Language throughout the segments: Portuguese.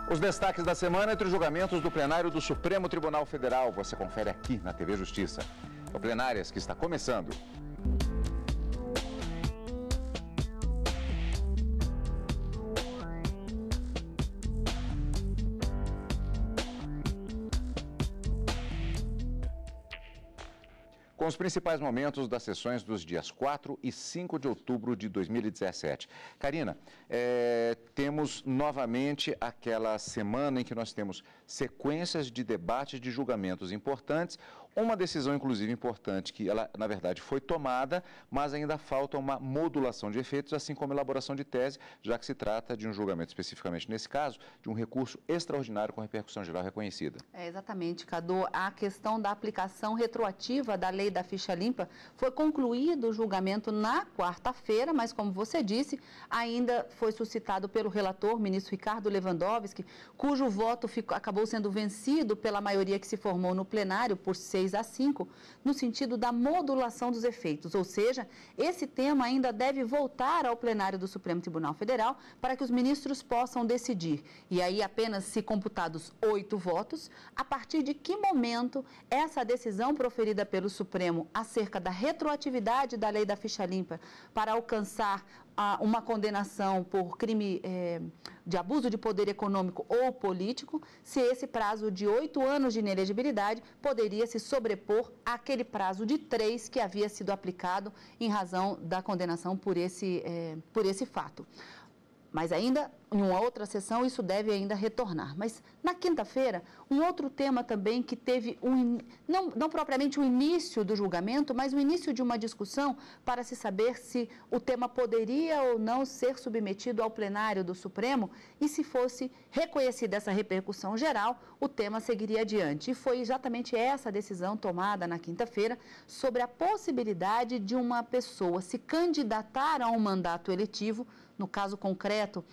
Os destaques da semana entre os julgamentos do plenário do Supremo Tribunal Federal. Você confere aqui na TV Justiça. O Plenárias que está começando. Com os principais momentos das sessões dos dias 4 e 5 de outubro de 2017. Karina, temos novamente aquela semana em que nós temos sequências de debates de julgamentos importantes, uma decisão inclusive importante que ela, na verdade, foi tomada, mas ainda falta uma modulação de efeitos, assim como elaboração de tese, já que se trata de um julgamento, especificamente nesse caso, de um recurso extraordinário com repercussão geral reconhecida. Exatamente, Cadu. A questão da aplicação retroativa da lei da ficha limpa foi concluído o julgamento na quarta-feira, mas como você disse, ainda foi suscitado pelo relator, ministro Ricardo Lewandowski, cujo voto acabou sendo vencido pela maioria que se formou no plenário por 6-5, no sentido da modulação dos efeitos, ou seja, esse tema ainda deve voltar ao plenário do Supremo Tribunal Federal para que os ministros possam decidir. E aí, apenas se computados 8 votos, a partir de que momento essa decisão proferida pelo Supremo acerca da retroatividade da lei da ficha limpa para alcançar uma condenação por crime de abuso de poder econômico ou político, se esse prazo de 8 anos de inelegibilidade poderia se sobrepor àquele prazo de 3 que havia sido aplicado em razão da condenação por esse fato. Mas ainda, em uma outra sessão, isso deve ainda retornar. Mas, na quinta-feira, um outro tema também que teve, não propriamente o início do julgamento, mas o início de uma discussão para se saber se o tema poderia ou não ser submetido ao plenário do Supremo e se fosse reconhecida essa repercussão geral, o tema seguiria adiante. E foi exatamente essa decisão tomada na quinta-feira sobre a possibilidade de uma pessoa se candidatar a um mandato eletivo. No caso concreto,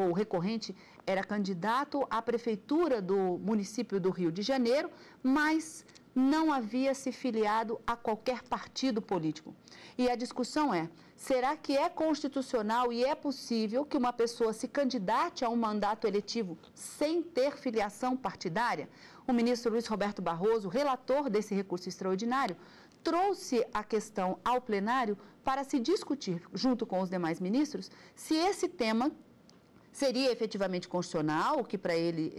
o recorrente era candidato à prefeitura do município do Rio de Janeiro, mas não havia se filiado a qualquer partido político. E a discussão é, será que é constitucional e é possível que uma pessoa se candidate a um mandato eletivo sem ter filiação partidária? O ministro Luiz Roberto Barroso, relator desse recurso extraordinário, trouxe a questão ao plenário para se discutir, junto com os demais ministros, se esse tema seria efetivamente constitucional, o que para ele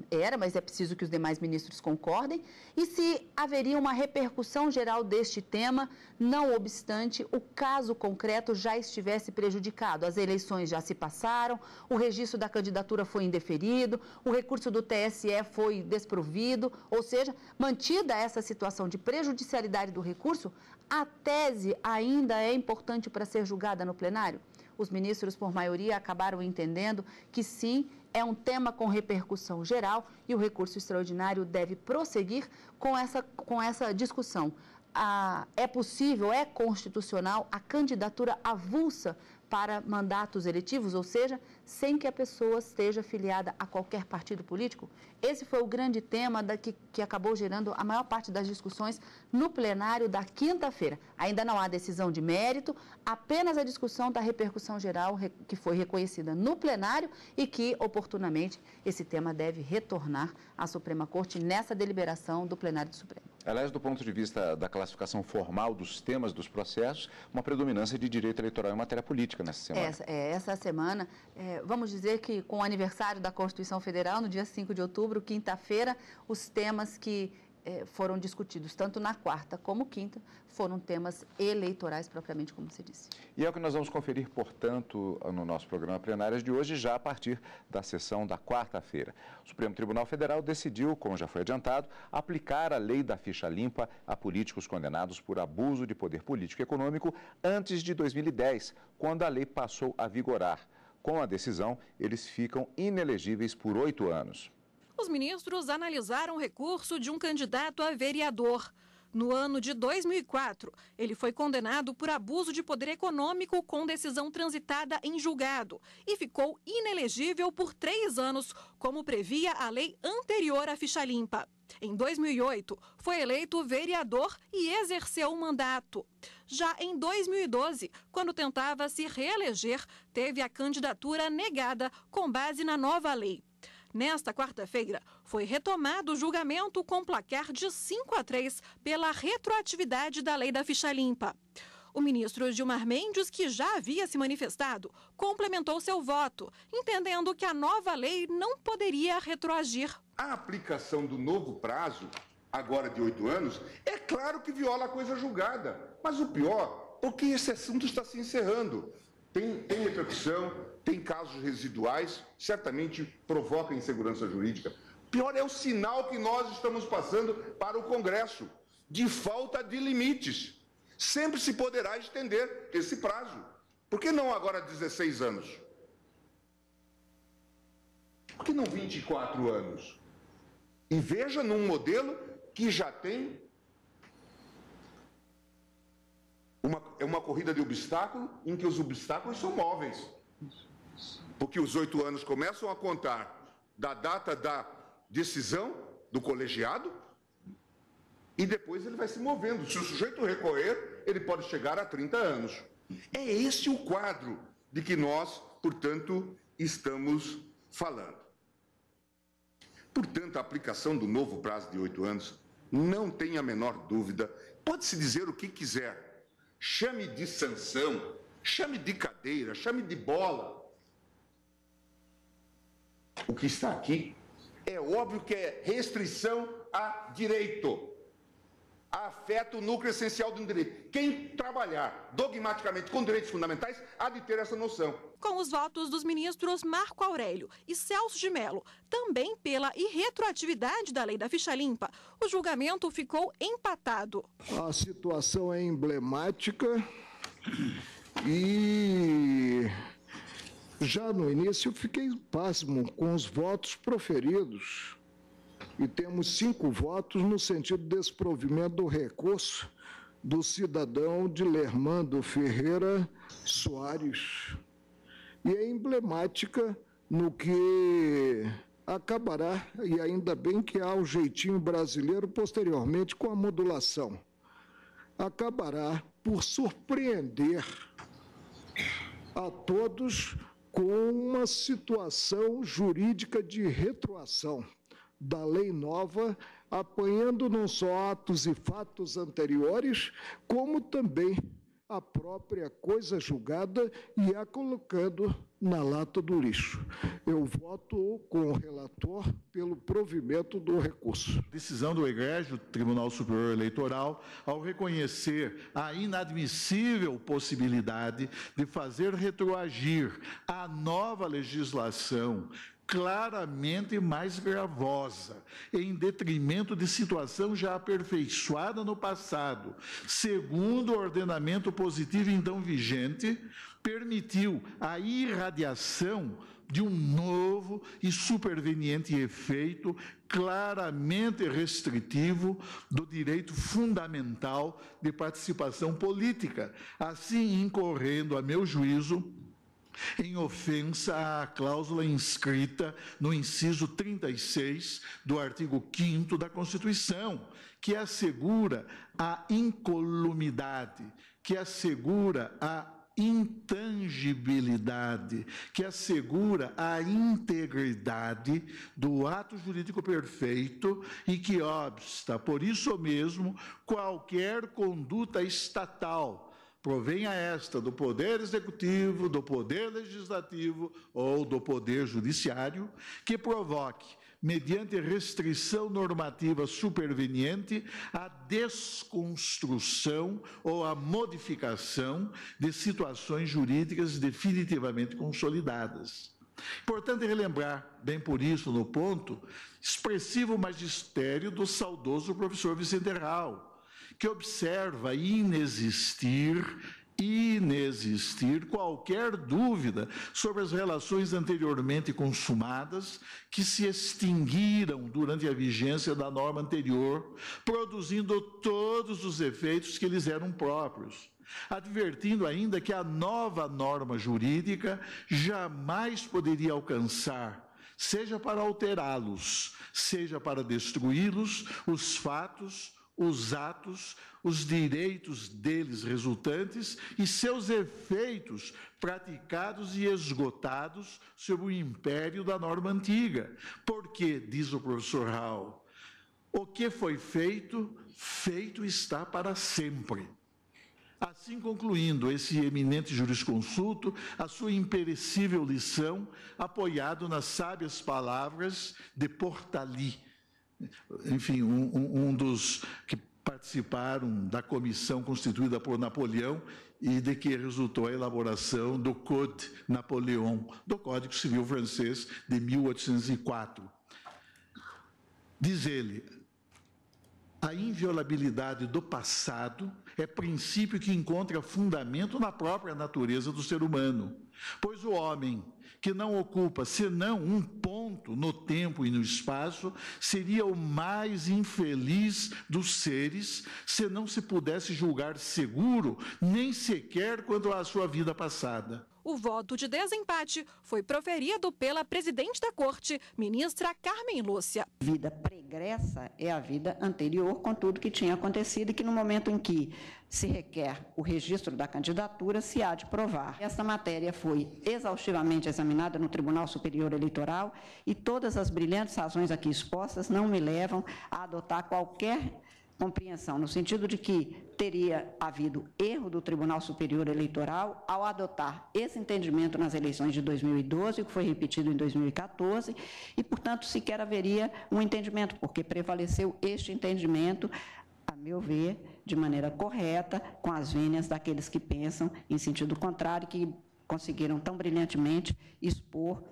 era, mas é preciso que os demais ministros concordem, e se haveria uma repercussão geral deste tema, não obstante o caso concreto já estivesse prejudicado. As eleições já se passaram, o registro da candidatura foi indeferido, o recurso do TSE foi desprovido, ou seja, mantida essa situação de prejudicialidade do recurso, a tese ainda é importante para ser julgada no plenário? Os ministros, por maioria, acabaram entendendo que sim, é um tema com repercussão geral e o recurso extraordinário deve prosseguir com essa discussão. É possível, é constitucional a candidatura avulsa para mandatos eletivos, ou seja, sem que a pessoa esteja filiada a qualquer partido político? Esse foi o grande tema que acabou gerando a maior parte das discussões no plenário da quinta-feira. Ainda não há decisão de mérito, apenas a discussão da repercussão geral que foi reconhecida no plenário e que, oportunamente, esse tema deve retornar à Suprema Corte nessa deliberação do plenário do Supremo. Aliás, do ponto de vista da classificação formal dos temas dos processos, uma predominância de direito eleitoral em matéria política nessa semana. Essa semana, vamos dizer que com o aniversário da Constituição Federal, no dia 5 de outubro, quinta-feira, os temas que foram discutidos, tanto na quarta como quinta, foram temas eleitorais propriamente, como você disse. E é o que nós vamos conferir, portanto, no nosso programa Plenárias de hoje, já a partir da sessão da quarta-feira. O Supremo Tribunal Federal decidiu, como já foi adiantado, aplicar a lei da ficha limpa a políticos condenados por abuso de poder político e econômico antes de 2010, quando a lei passou a vigorar. Com a decisão, eles ficam inelegíveis por 8 anos. Os ministros analisaram o recurso de um candidato a vereador. No ano de 2004, ele foi condenado por abuso de poder econômico com decisão transitada em julgado e ficou inelegível por 3 anos, como previa a lei anterior à ficha limpa. Em 2008, foi eleito vereador e exerceu o mandato. Já em 2012, quando tentava se reeleger, teve a candidatura negada com base na nova lei. Nesta quarta-feira, foi retomado o julgamento com placar de 5-3 pela retroatividade da lei da ficha limpa. O ministro Gilmar Mendes, que já havia se manifestado, complementou seu voto, entendendo que a nova lei não poderia retroagir. A aplicação do novo prazo, agora de 8 anos, é claro que viola a coisa julgada. Mas o pior, porque esse assunto está se encerrando. Tem repercussão, tem casos residuais, certamente provoca insegurança jurídica. Pior é o sinal que nós estamos passando para o Congresso, de falta de limites. Sempre se poderá estender esse prazo. Por que não agora 16 anos? Por que não 24 anos? E veja num modelo que já tem uma corrida de obstáculo em que os obstáculos são móveis. Porque os 8 anos começam a contar da data da decisão do colegiado e depois ele vai se movendo. Se o sujeito recorrer, ele pode chegar a 30 anos. É esse o quadro de que nós, portanto, estamos falando. Portanto, a aplicação do novo prazo de 8 anos, não tem a menor dúvida, pode-se dizer o que quiser. Chame de sanção, chame de cadeira, chame de bola. O que está aqui é óbvio que é restrição a direito. Afeta o núcleo essencial do direito. Quem trabalhar dogmaticamente com direitos fundamentais há de ter essa noção. Com os votos dos ministros Marco Aurélio e Celso de Mello, também pela irretroatividade da lei da ficha limpa, o julgamento ficou empatado. A situação é emblemática e já no início eu fiquei pasmo com os votos proferidos. E temos 5 votos no sentido de desprovimento do recurso do cidadão Dilermando Ferreira Soares. E é emblemática no que acabará, e ainda bem que há o jeitinho brasileiro posteriormente com a modulação, acabará por surpreender a todos com uma situação jurídica de retroação da lei nova, apanhando não só atos e fatos anteriores, como também a própria coisa julgada e a colocando na lata do lixo. Eu voto com o relator pelo provimento do recurso. Decisão do egrégio Tribunal Superior Eleitoral, ao reconhecer a inadmissível possibilidade de fazer retroagir a nova legislação claramente mais gravosa, em detrimento de situação já aperfeiçoada no passado, segundo o ordenamento positivo então vigente, permitiu a irradiação de um novo e superveniente efeito claramente restritivo do direito fundamental de participação política, assim incorrendo, a meu juízo, em ofensa à cláusula inscrita no inciso 36 do artigo 5º da Constituição, que assegura a incolumidade, que assegura a intangibilidade, que assegura a integridade do ato jurídico perfeito e que obsta, por isso mesmo, qualquer conduta estatal, provenha esta do Poder Executivo, do Poder Legislativo ou do Poder Judiciário, que provoque, mediante restrição normativa superveniente, a desconstrução ou a modificação de situações jurídicas definitivamente consolidadas. Importante relembrar, bem por isso, no ponto, expressivo magistério do saudoso professor Vicente Herral, que observa inexistir qualquer dúvida sobre as relações anteriormente consumadas que se extinguiram durante a vigência da norma anterior, produzindo todos os efeitos que lhes eram próprios, advertindo ainda que a nova norma jurídica jamais poderia alcançar, seja para alterá-los, seja para destruí-los, os fatos os atos, os direitos deles resultantes e seus efeitos praticados e esgotados sob o império da norma antiga. Porque, diz o professor Hall, o que foi feito, feito está para sempre. Assim, concluindo esse eminente jurisconsulto, a sua imperecível lição, apoiado nas sábias palavras de Portalis, enfim, um dos que participaram da comissão constituída por Napoleão e de que resultou a elaboração do Code Napoléon, do Código Civil francês de 1804. Diz ele: a inviolabilidade do passado é princípio que encontra fundamento na própria natureza do ser humano, pois o homem que não ocupa senão um ponto no tempo e no espaço seria o mais infeliz dos seres se não se pudesse julgar seguro nem sequer quanto à sua vida passada. O voto de desempate foi proferido pela presidente da Corte, ministra Carmen Lúcia. Vida pregressa é a vida anterior, com tudo que tinha acontecido e que no momento em que se requer o registro da candidatura, se há de provar. Esta matéria foi exaustivamente examinada no Tribunal Superior Eleitoral e todas as brilhantes razões aqui expostas não me levam a adotar qualquer compreensão, no sentido de que teria havido erro do Tribunal Superior Eleitoral ao adotar esse entendimento nas eleições de 2012, que foi repetido em 2014, e, portanto, sequer haveria um entendimento, porque prevaleceu este entendimento, a meu ver, de maneira correta, com as vênias daqueles que pensam em sentido contrário, que conseguiram tão brilhantemente expor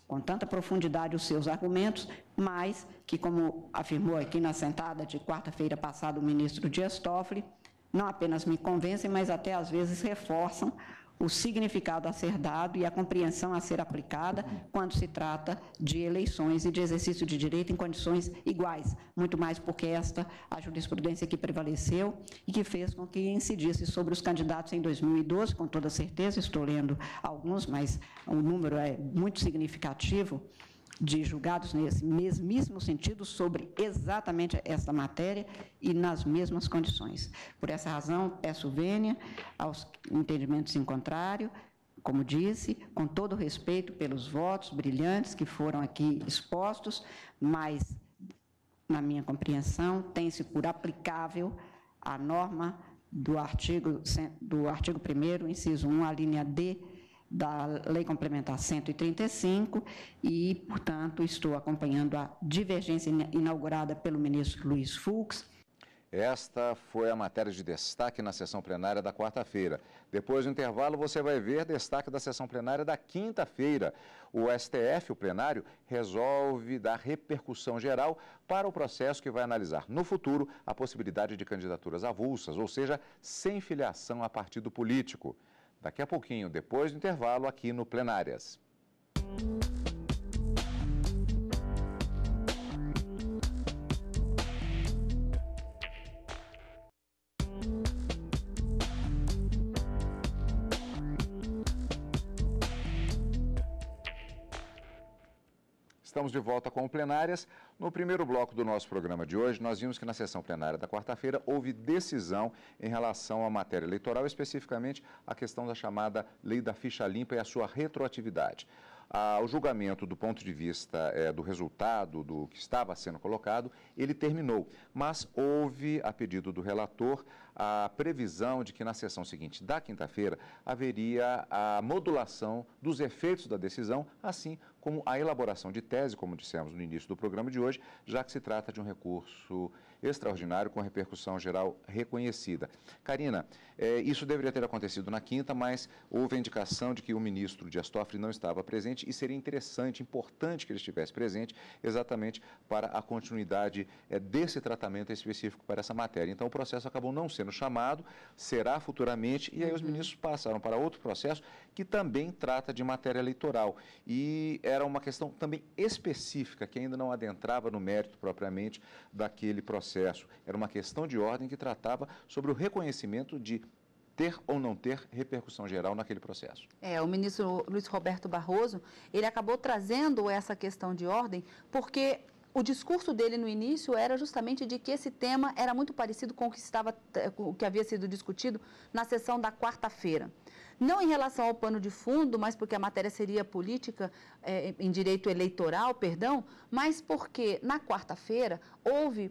com tanta profundidade os seus argumentos, mas que, como afirmou aqui na sentada de quarta-feira passada o ministro Dias Toffoli, não apenas me convencem, mas até às vezes reforçam o significado a ser dado e a compreensão a ser aplicada quando se trata de eleições e de exercício de direito em condições iguais, muito mais porque a jurisprudência que prevaleceu e que fez com que incidisse sobre os candidatos em 2012, com toda certeza, estou lendo alguns, mas o número é muito significativo, de julgados nesse mesmíssimo sentido sobre exatamente esta matéria e nas mesmas condições. Por essa razão, peço vênia aos entendimentos em contrário, como disse, com todo o respeito pelos votos brilhantes que foram aqui expostos, mas, na minha compreensão, tem-se por aplicável a norma do artigo 1º, inciso 1, a linha D, da Lei Complementar 135 e, portanto, estou acompanhando a divergência inaugurada pelo ministro Luiz Fux. Esta foi a matéria de destaque na sessão plenária da quarta-feira. Depois do intervalo, você vai ver destaque da sessão plenária da quinta-feira. O STF, o plenário, resolve dar repercussão geral para o processo que vai analisar no futuro a possibilidade de candidaturas avulsas, ou seja, sem filiação a partido político. Daqui a pouquinho, depois do intervalo, aqui no Plenárias. Estamos de volta com o Plenárias. No primeiro bloco do nosso programa de hoje, nós vimos que na sessão plenária da quarta-feira houve decisão em relação à matéria eleitoral, especificamente a questão da chamada Lei da Ficha Limpa e a sua retroatividade. O julgamento do ponto de vista do resultado do que estava sendo colocado, ele terminou, mas houve, a pedido do relator, a previsão de que na sessão seguinte da quinta-feira haveria a modulação dos efeitos da decisão, assim como a elaboração de tese, como dissemos no início do programa de hoje, já que se trata de um recurso extraordinário com repercussão geral reconhecida. Karina, isso deveria ter acontecido na quinta, mas houve a indicação de que o ministro Dias Toffoli não estava presente e seria interessante, importante que ele estivesse presente, exatamente para a continuidade desse tratamento específico para essa matéria. Então, o processo acabou não sendo chamado, será futuramente, e aí os ministros passaram para outro processo que também trata de matéria eleitoral. E era uma questão também específica, que ainda não adentrava no mérito propriamente daquele processo. Era uma questão de ordem que tratava sobre o reconhecimento de ter ou não ter repercussão geral naquele processo. O ministro Luiz Roberto Barroso, ele acabou trazendo essa questão de ordem porque o discurso dele no início era justamente de que esse tema era muito parecido com o que havia sido discutido na sessão da quarta-feira. Não em relação ao pano de fundo, mas porque a matéria seria política, em direito eleitoral, perdão, mas porque na quarta-feira houve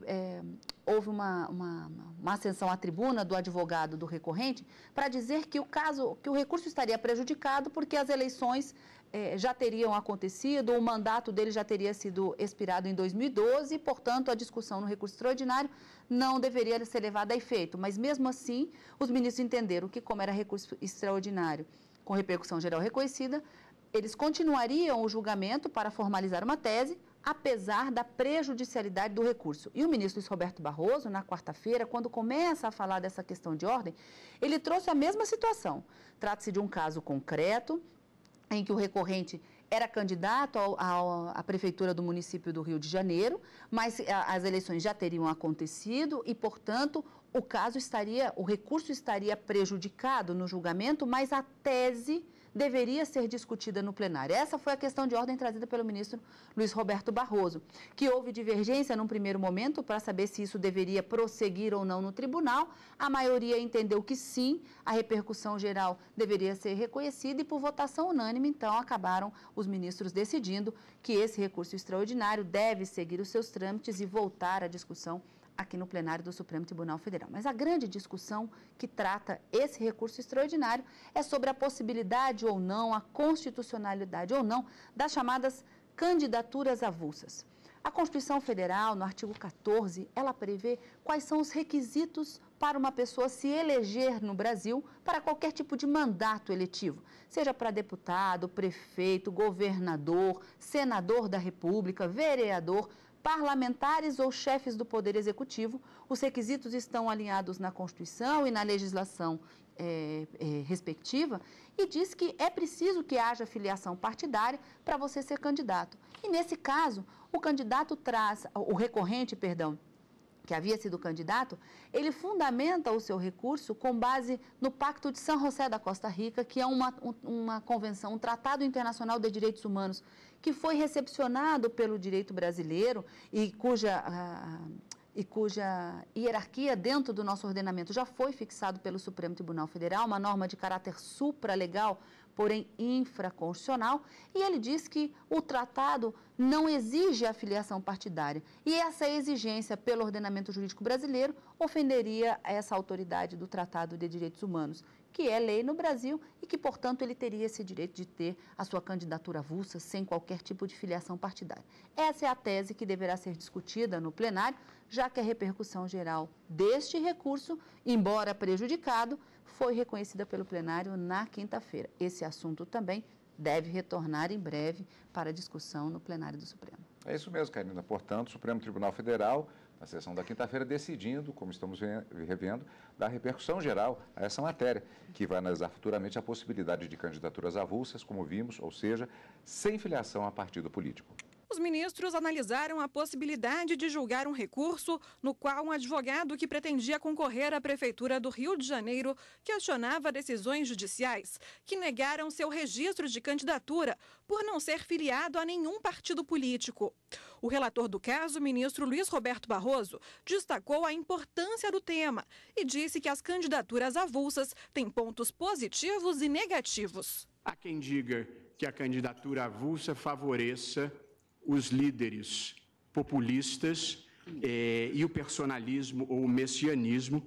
uma ascensão à tribuna do advogado do recorrente para dizer que o recurso estaria prejudicado porque as eleições já teriam acontecido, o mandato dele já teria sido expirado em 2012 e, portanto, a discussão no recurso extraordinário não deveria ser levada a efeito. Mas, mesmo assim, os ministros entenderam que, como era recurso extraordinário com repercussão geral reconhecida, eles continuariam o julgamento para formalizar uma tese, apesar da prejudicialidade do recurso. E o ministro Luiz Roberto Barroso, na quarta-feira, quando começa a falar dessa questão de ordem, ele trouxe a mesma situação. Trata-se de um caso concreto, em que o recorrente era candidato à prefeitura do município do Rio de Janeiro, mas as eleições já teriam acontecido e, portanto, o recurso estaria prejudicado no julgamento, mas a tese deveria ser discutida no plenário. Essa foi a questão de ordem trazida pelo ministro Luiz Roberto Barroso, que houve divergência num primeiro momento para saber se isso deveria prosseguir ou não no tribunal. A maioria entendeu que sim, a repercussão geral deveria ser reconhecida e, por votação unânime, então, acabaram os ministros decidindo que esse recurso extraordinário deve seguir os seus trâmites e voltar à discussão aqui no plenário do Supremo Tribunal Federal. Mas a grande discussão que trata esse recurso extraordinário é sobre a possibilidade ou não, a constitucionalidade ou não, das chamadas candidaturas avulsas. A Constituição Federal, no artigo 14, ela prevê quais são os requisitos para uma pessoa se eleger no Brasil para qualquer tipo de mandato eletivo, seja para deputado, prefeito, governador, senador da República, vereador, parlamentares ou chefes do Poder Executivo. Os requisitos estão alinhados na Constituição e na legislação respectiva e diz que é preciso que haja filiação partidária para você ser candidato. E nesse caso, o recorrente, que havia sido candidato, ele fundamenta o seu recurso com base no Pacto de São José da Costa Rica, que é uma convenção, um tratado internacional de direitos humanos, que foi recepcionado pelo direito brasileiro e cuja hierarquia dentro do nosso ordenamento já foi fixado pelo Supremo Tribunal Federal, uma norma de caráter supralegal, porém infraconstitucional, e ele diz que o tratado não exige a filiação partidária. E essa exigência pelo ordenamento jurídico brasileiro ofenderia essa autoridade do Tratado de Direitos Humanos, que é lei no Brasil e que, portanto, ele teria esse direito de ter a sua candidatura avulsa sem qualquer tipo de filiação partidária. Essa é a tese que deverá ser discutida no plenário, já que a repercussão geral deste recurso, embora prejudicado, foi reconhecida pelo plenário na quinta-feira. Esse assunto também deve retornar em breve para discussão no plenário do Supremo. É isso mesmo, Karina. Portanto, o Supremo Tribunal Federal, na sessão da quinta-feira, decidindo, como estamos revendo, da repercussão geral a essa matéria, que vai analisar futuramente a possibilidade de candidaturas avulsas, como vimos, ou seja, sem filiação a partido político. Os ministros analisaram a possibilidade de julgar um recurso no qual um advogado que pretendia concorrer à Prefeitura do Rio de Janeiro questionava decisões judiciais que negaram seu registro de candidatura por não ser filiado a nenhum partido político. O relator do caso, o ministro Luiz Roberto Barroso, destacou a importância do tema e disse que as candidaturas avulsas têm pontos positivos e negativos. Há quem diga que a candidatura avulsa favoreça os líderes populistas e o personalismo ou o messianismo,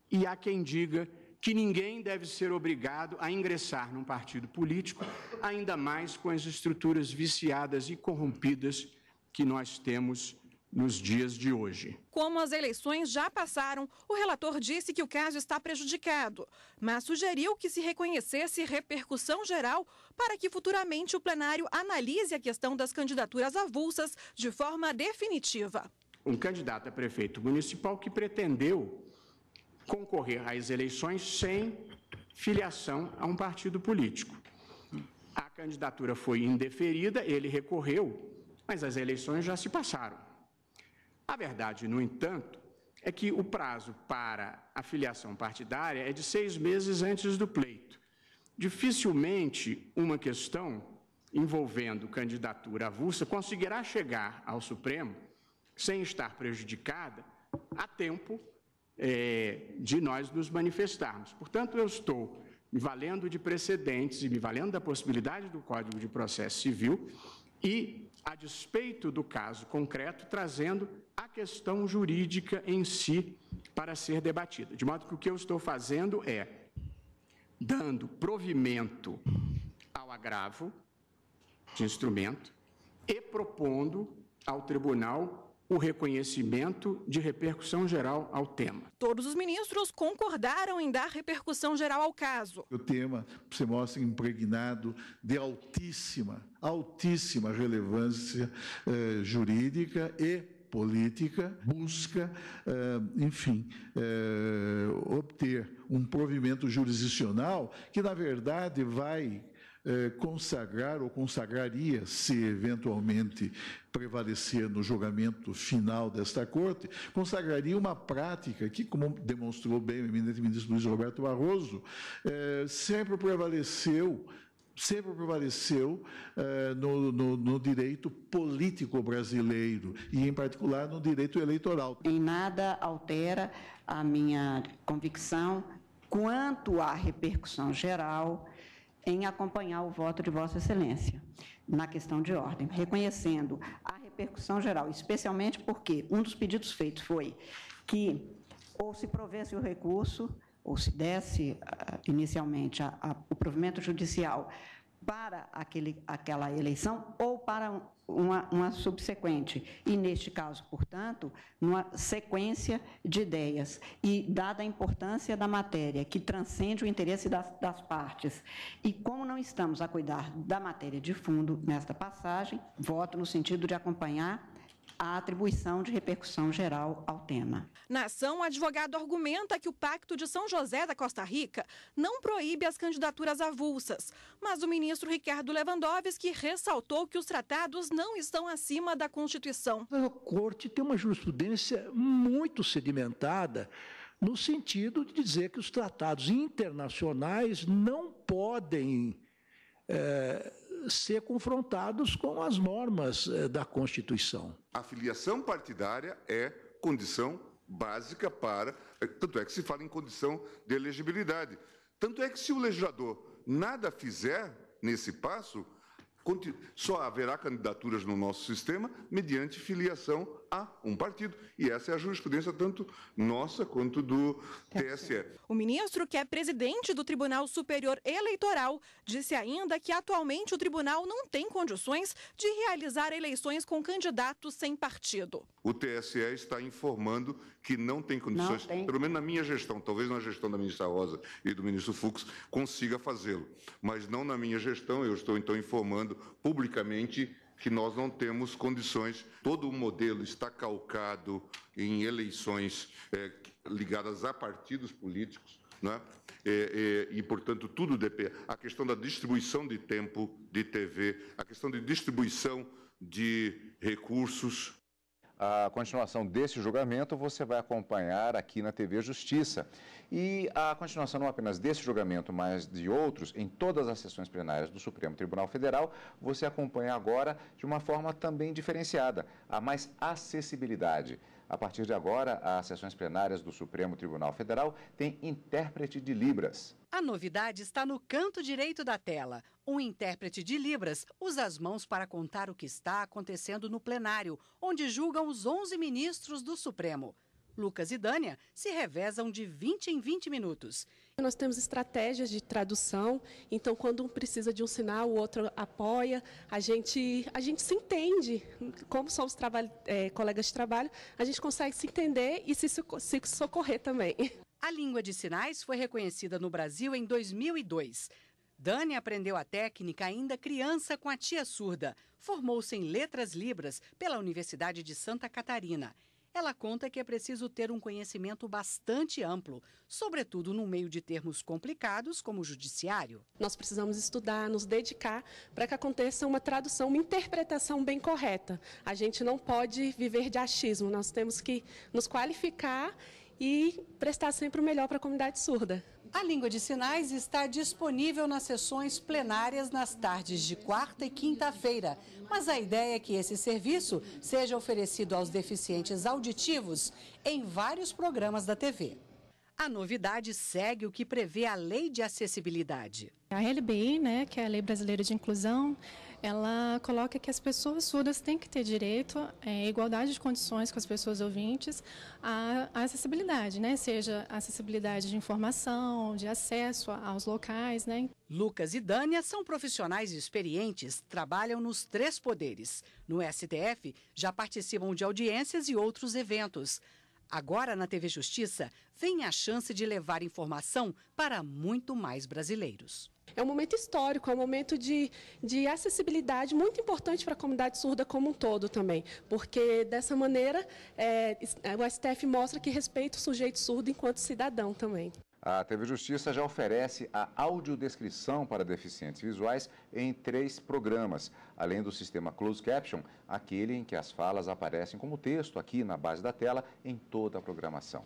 e há quem diga que ninguém deve ser obrigado a ingressar num partido político, ainda mais com as estruturas viciadas e corrompidas que nós temos nos dias de hoje. Como as eleições já passaram, o relator disse que o caso está prejudicado, mas sugeriu que se reconhecesse repercussão geral para que futuramente o plenário analise a questão das candidaturas avulsas de forma definitiva. Um candidato a prefeito municipal que pretendeu concorrer às eleições sem filiação a um partido político. A candidatura foi indeferida, ele recorreu, mas as eleições já se passaram. A verdade, no entanto, é que o prazo para a filiação partidária é de 6 meses antes do pleito. Dificilmente uma questão envolvendo candidatura avulsa conseguirá chegar ao Supremo sem estar prejudicada, há tempo de nós nos manifestarmos. Portanto, eu estou me valendo de precedentes e me valendo da possibilidade do Código de Processo Civil e, a despeito do caso concreto, trazendo a questão jurídica em si para ser debatida. De modo que o que eu estou fazendo é dando provimento ao agravo de instrumento e propondo ao tribunal o reconhecimento de repercussão geral ao tema. Todos os ministros concordaram em dar repercussão geral ao caso. O tema se mostra impregnado de altíssima relevância jurídica e política, busca, obter um provimento jurisdicional que, na verdade, vai consagrar ou consagraria, se eventualmente prevalecer no julgamento final desta Corte, consagraria uma prática que, como demonstrou bem o eminente ministro Luiz Roberto Barroso, sempre prevaleceu no direito político brasileiro e, em particular, no direito eleitoral. Em nada altera a minha convicção quanto à repercussão geral em acompanhar o voto de Vossa Excelência na questão de ordem, reconhecendo a repercussão geral, especialmente porque um dos pedidos feitos foi que ou se provesse o recurso, ou se desse inicialmente o provimento judicial para aquela eleição ou para uma subsequente. E, neste caso, portanto, numa sequência de ideias. E, dada a importância da matéria, que transcende o interesse das partes, e como não estamos a cuidar da matéria de fundo nesta passagem, voto no sentido de acompanhar a atribuição de repercussão geral ao tema. Na ação, o advogado argumenta que o Pacto de São José da Costa Rica não proíbe as candidaturas avulsas, mas o ministro Ricardo Lewandowski ressaltou que os tratados não estão acima da Constituição. A Corte tem uma jurisprudência muito sedimentada no sentido de dizer que os tratados internacionais não podem ser confrontados com as normas da Constituição. A filiação partidária é condição básica para... Tanto é que se fala em condição de elegibilidade. Tanto é que, se o legislador nada fizer nesse passo, só haverá candidaturas no nosso sistema mediante filiação a um partido. E essa é a jurisprudência tanto nossa quanto do TSE. O ministro, que é presidente do Tribunal Superior Eleitoral, disse ainda que atualmente o tribunal não tem condições de realizar eleições com candidatos sem partido. O TSE está informando que não tem condições, pelo menos na minha gestão, talvez na gestão da ministra Rosa e do ministro Fux, consiga fazê-lo. Mas não na minha gestão, eu estou então informando publicamente que nós não temos condições. Todo o modelo está calcado em eleições ligadas a partidos políticos, né? E, portanto, tudo depende. A questão da distribuição de tempo de TV, a questão de distribuição de recursos. A continuação desse julgamento você vai acompanhar aqui na TV Justiça. E a continuação não apenas desse julgamento, mas de outros, em todas as sessões plenárias do Supremo Tribunal Federal, você acompanha agora de uma forma também diferenciada, a mais acessibilidade. A partir de agora, as sessões plenárias do Supremo Tribunal Federal têm intérprete de Libras. A novidade está no canto direito da tela. Um intérprete de Libras usa as mãos para contar o que está acontecendo no plenário, onde julgam os 11 ministros do Supremo. Lucas e Dânia se revezam de 20 em 20 minutos. Nós temos estratégias de tradução, então quando um precisa de um sinal, o outro apoia, a gente se entende. Como somos colegas de trabalho, a gente consegue se entender e se socorrer também. A língua de sinais foi reconhecida no Brasil em 2002. Dânia aprendeu a técnica ainda criança com a tia surda. Formou-se em Letras Libras pela Universidade de Santa Catarina. Ela conta que é preciso ter um conhecimento bastante amplo, sobretudo no meio de termos complicados como o judiciário. Nós precisamos estudar, nos dedicar para que aconteça uma tradução, uma interpretação bem correta. A gente não pode viver de achismo, nós temos que nos qualificar e prestar sempre o melhor para a comunidade surda. A língua de sinais está disponível nas sessões plenárias nas tardes de quarta e quinta-feira. Mas a ideia é que esse serviço seja oferecido aos deficientes auditivos em vários programas da TV. A novidade segue o que prevê a Lei de Acessibilidade. A LBI, que é a Lei Brasileira de Inclusão, ela coloca que as pessoas surdas têm que ter direito à igualdade de condições com as pessoas ouvintes à acessibilidade, seja acessibilidade de informação, de acesso aos locais. Lucas e Dânia são profissionais experientes, trabalham nos 3 poderes. No STF, já participam de audiências e outros eventos. Agora, na TV Justiça, vem a chance de levar informação para muito mais brasileiros. É um momento histórico, é um momento de acessibilidade muito importante para a comunidade surda como um todo também, porque dessa maneira o STF mostra que respeita o sujeito surdo enquanto cidadão também. A TV Justiça já oferece a audiodescrição para deficientes visuais em 3 programas, além do sistema Closed Caption, aquele em que as falas aparecem como texto aqui na base da tela em toda a programação.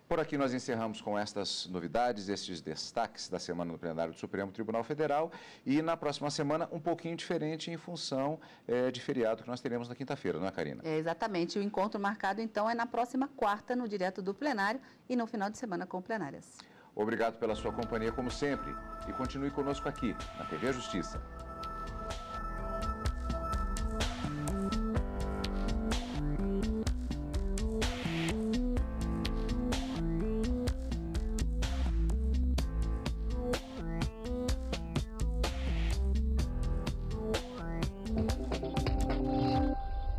Por aqui nós encerramos com estas novidades, estes destaques da semana no plenário do Supremo Tribunal Federal e na próxima semana um pouquinho diferente em função de feriado que nós teremos na quinta-feira, não é, Karina? Exatamente, o encontro marcado então é na próxima quarta no direto do plenário e no final de semana com plenárias. Obrigado pela sua companhia como sempre e continue conosco aqui na TV Justiça.